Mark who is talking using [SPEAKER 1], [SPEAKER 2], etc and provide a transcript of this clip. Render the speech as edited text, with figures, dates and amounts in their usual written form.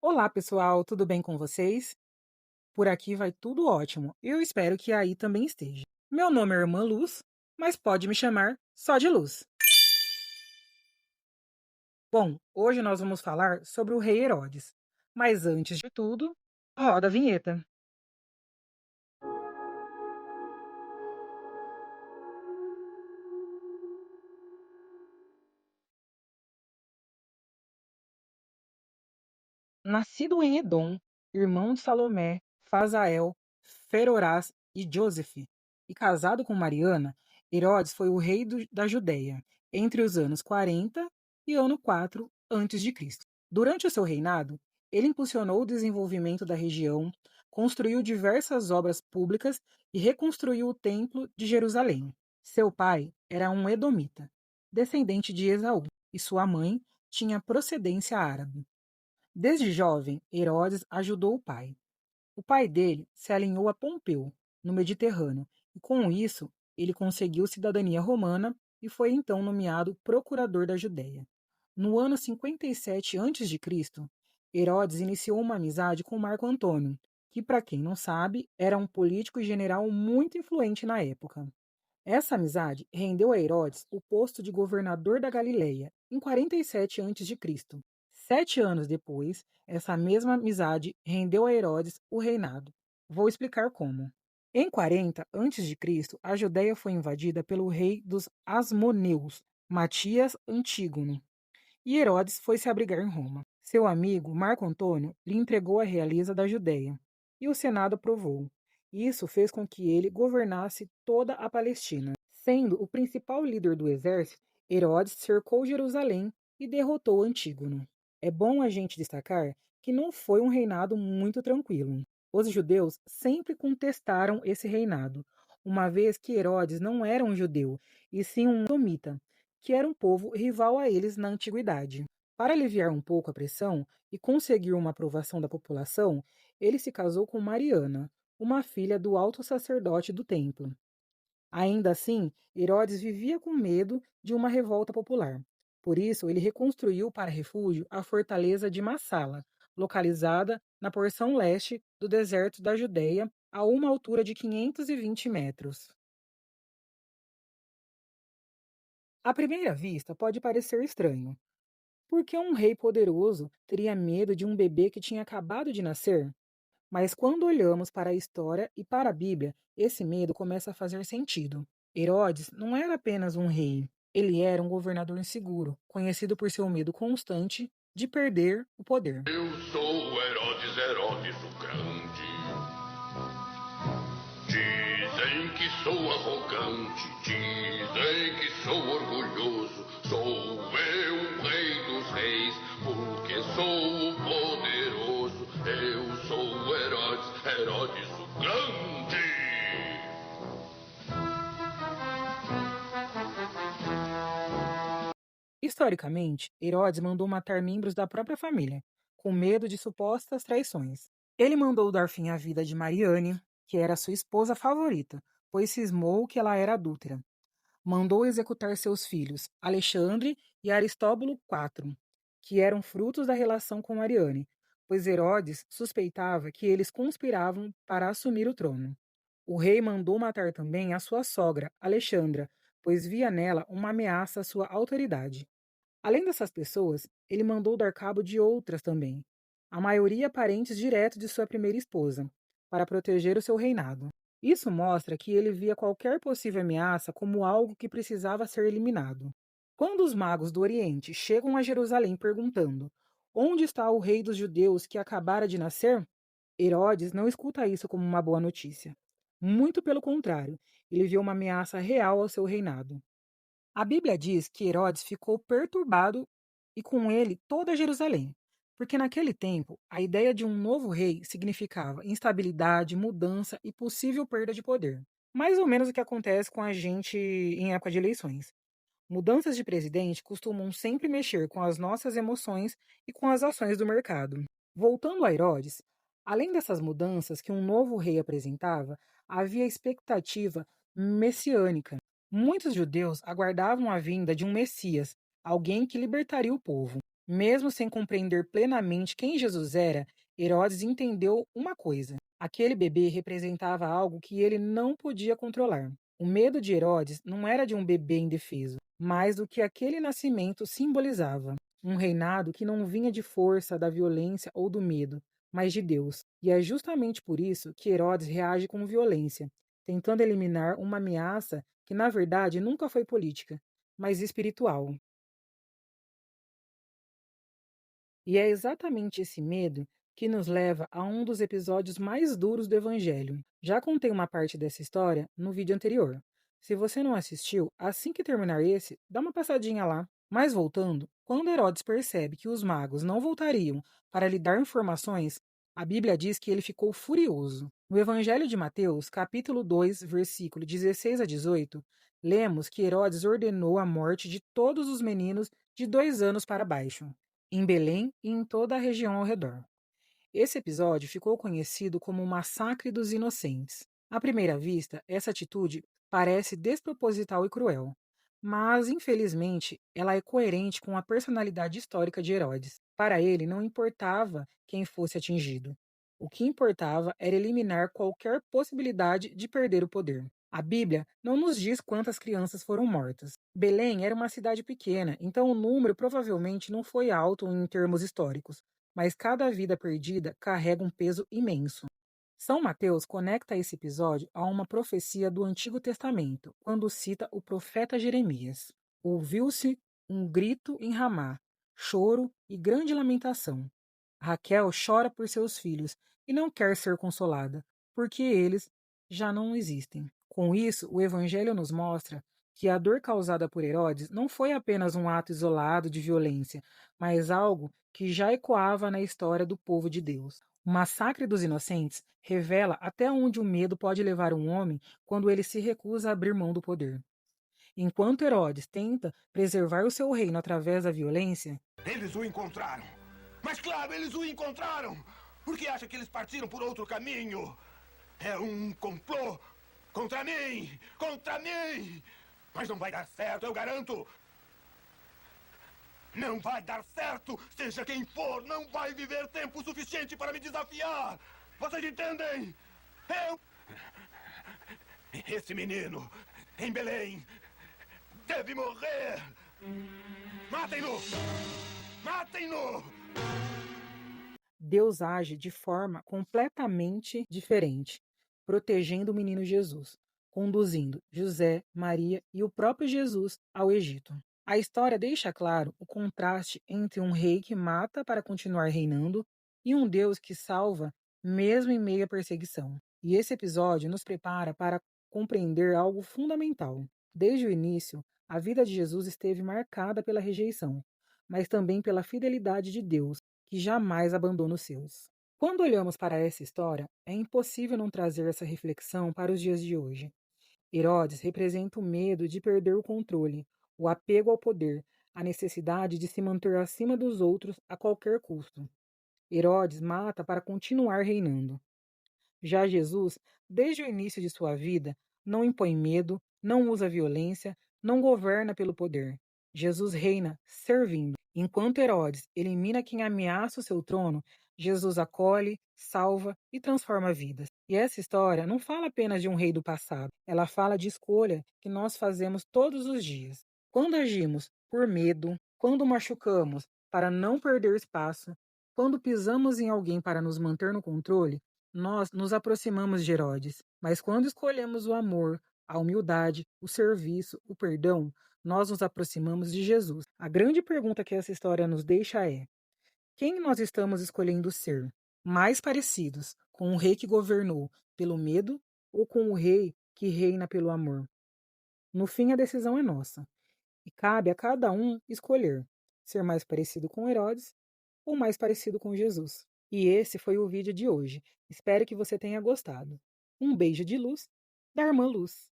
[SPEAKER 1] Olá, pessoal, tudo bem com vocês? Por aqui vai tudo ótimo. Eu espero que aí também esteja. Meu nome é Irmã Luz, mas pode me chamar só de Luz. Bom, hoje nós vamos falar sobre o rei Herodes. Mas antes de tudo, roda a vinheta. Nascido em Edom, irmão de Salomé, Fazael, Ferorás e Joseph, e casado com Mariana, Herodes foi o rei da Judéia entre os anos 40 e ano 4 a.C. Durante o seu reinado, ele impulsionou o desenvolvimento da região, construiu diversas obras públicas e reconstruiu o Templo de Jerusalém. Seu pai era um edomita, descendente de Esaú, e sua mãe tinha procedência árabe. Desde jovem, Herodes ajudou o pai. O pai dele se alinhou a Pompeu, no Mediterrâneo, e com isso ele conseguiu cidadania romana e foi então nomeado procurador da Judéia. No ano 57 a.C., Herodes iniciou uma amizade com Marco Antônio, que, para quem não sabe, era um político e general muito influente na época. Essa amizade rendeu a Herodes o posto de governador da Galileia em 47 a.C. 7 anos depois, essa mesma amizade rendeu a Herodes o reinado. Vou explicar como. Em 40 a.C., a Judéia foi invadida pelo rei dos Asmoneus, Matias Antígono, e Herodes foi se abrigar em Roma. Seu amigo Marco Antônio lhe entregou a realeza da Judéia, e o Senado aprovou. Isso fez com que ele governasse toda a Palestina. Sendo o principal líder do exército, Herodes cercou Jerusalém e derrotou Antígono. É bom a gente destacar que não foi um reinado muito tranquilo. Os judeus sempre contestaram esse reinado, uma vez que Herodes não era um judeu, e sim um edomita, que era um povo rival a eles na antiguidade. Para aliviar um pouco a pressão e conseguir uma aprovação da população, ele se casou com Mariana, uma filha do alto sacerdote do templo. Ainda assim, Herodes vivia com medo de uma revolta popular. Por isso, ele reconstruiu para refúgio a fortaleza de Massala, localizada na porção leste do deserto da Judéia, a uma altura de 520 metros. À primeira vista, pode parecer estranho. Por que um rei poderoso teria medo de um bebê que tinha acabado de nascer? Mas quando olhamos para a história e para a Bíblia, esse medo começa a fazer sentido. Herodes não era apenas um rei, ele era um governador inseguro, conhecido por seu medo constante de perder o poder.
[SPEAKER 2] Eu sou Herodes, Herodes o Grande. Dizem que sou arrogante, dizem que sou orgulhoso. Sou eu, o rei dos reis, porque sou o poderoso. Eu sou Herodes, Herodes o Grande.
[SPEAKER 1] Historicamente, Herodes mandou matar membros da própria família, com medo de supostas traições. Ele mandou dar fim à vida de Mariane, que era sua esposa favorita, pois cismou que ela era adúltera. Mandou executar seus filhos, Alexandre e Aristóbulo IV, que eram frutos da relação com Mariane, pois Herodes suspeitava que eles conspiravam para assumir o trono. O rei mandou matar também a sua sogra, Alexandra, pois via nela uma ameaça à sua autoridade. Além dessas pessoas, ele mandou dar cabo de outras também, a maioria parentes diretos de sua primeira esposa, para proteger o seu reinado. Isso mostra que ele via qualquer possível ameaça como algo que precisava ser eliminado. Quando os magos do Oriente chegam a Jerusalém perguntando: onde está o rei dos judeus que acabara de nascer? Herodes não escuta isso como uma boa notícia. Muito pelo contrário, ele vê uma ameaça real ao seu reinado. A Bíblia diz que Herodes ficou perturbado e com ele toda Jerusalém, porque naquele tempo a ideia de um novo rei significava instabilidade, mudança e possível perda de poder. Mais ou menos o que acontece com a gente em época de eleições. Mudanças de presidente costumam sempre mexer com as nossas emoções e com as ações do mercado. Voltando a Herodes, além dessas mudanças que um novo rei apresentava, havia a expectativa messiânica. Muitos judeus aguardavam a vinda de um Messias, alguém que libertaria o povo. Mesmo sem compreender plenamente quem Jesus era, Herodes entendeu uma coisa: aquele bebê representava algo que ele não podia controlar. O medo de Herodes não era de um bebê indefeso, mas do que aquele nascimento simbolizava. Um reinado que não vinha de força, da violência ou do medo, mas de Deus. E é justamente por isso que Herodes reage com violência, tentando eliminar uma ameaça que, na verdade, nunca foi política, mas espiritual. E é exatamente esse medo que nos leva a um dos episódios mais duros do Evangelho. Já contei uma parte dessa história no vídeo anterior. Se você não assistiu, assim que terminar esse, dá uma passadinha lá. Mas voltando, quando Herodes percebe que os magos não voltariam para lhe dar informações, a Bíblia diz que ele ficou furioso. No Evangelho de Mateus, capítulo 2, versículo 16 a 18, lemos que Herodes ordenou a morte de todos os meninos de 2 anos para baixo em Belém e em toda a região ao redor. Esse episódio ficou conhecido como o Massacre dos Inocentes. À primeira vista, essa atitude parece desproposital e cruel, mas infelizmente ela é coerente com a personalidade histórica de Herodes. Para ele, não importava quem fosse atingido. O que importava era eliminar qualquer possibilidade de perder o poder. A Bíblia não nos diz quantas crianças foram mortas. Belém era uma cidade pequena, então o número provavelmente não foi alto em termos históricos, mas cada vida perdida carrega um peso imenso. São Mateus conecta esse episódio a uma profecia do Antigo Testamento, quando cita o profeta Jeremias. Ouviu-se um grito em Ramá, choro e grande lamentação. Raquel chora por seus filhos e não quer ser consolada, porque eles já não existem. Com isso, o Evangelho nos mostra que a dor causada por Herodes não foi apenas um ato isolado de violência, mas algo que já ecoava na história do povo de Deus. O massacre dos inocentes revela até onde o medo pode levar um homem quando ele se recusa a abrir mão do poder. Enquanto Herodes tenta preservar o seu reino através da violência,
[SPEAKER 3] eles o encontraram. Mas claro, eles o encontraram. Por que acha que eles partiram por outro caminho? É um complô contra mim! Contra mim! Mas não vai dar certo, eu garanto! Não vai dar certo! Seja quem for, não vai viver tempo suficiente para me desafiar! Vocês entendem? Eu... Esse menino, em Belém, deve morrer! Matem-no! Matem-no!
[SPEAKER 1] Deus age de forma completamente diferente, protegendo o menino Jesus, conduzindo José, Maria e o próprio Jesus ao Egito. A história deixa claro o contraste entre um rei que mata para continuar reinando e um Deus que salva mesmo em meio à perseguição. E esse episódio nos prepara para compreender algo fundamental. Desde o início, a vida de Jesus esteve marcada pela rejeição, mas também pela fidelidade de Deus, que jamais abandona os seus. Quando olhamos para essa história, é impossível não trazer essa reflexão para os dias de hoje. Herodes representa o medo de perder o controle, o apego ao poder, a necessidade de se manter acima dos outros a qualquer custo. Herodes mata para continuar reinando. Já Jesus, desde o início de sua vida, não impõe medo, não usa violência, não governa pelo poder. Jesus reina servindo. Enquanto Herodes elimina quem ameaça o seu trono, Jesus acolhe, salva e transforma vidas. E essa história não fala apenas de um rei do passado, ela fala de escolha que nós fazemos todos os dias. Quando agimos por medo, quando machucamos para não perder espaço, quando pisamos em alguém para nos manter no controle, nós nos aproximamos de Herodes, mas quando escolhemos o amor, a humildade, o serviço, o perdão, nós nos aproximamos de Jesus. A grande pergunta que essa história nos deixa é: quem nós estamos escolhendo ser? Mais parecidos com o rei que governou pelo medo ou com o rei que reina pelo amor? No fim, a decisão é nossa, e cabe a cada um escolher ser mais parecido com Herodes ou mais parecido com Jesus. E esse foi o vídeo de hoje. Espero que você tenha gostado. Um beijo de luz da Irmã Luz.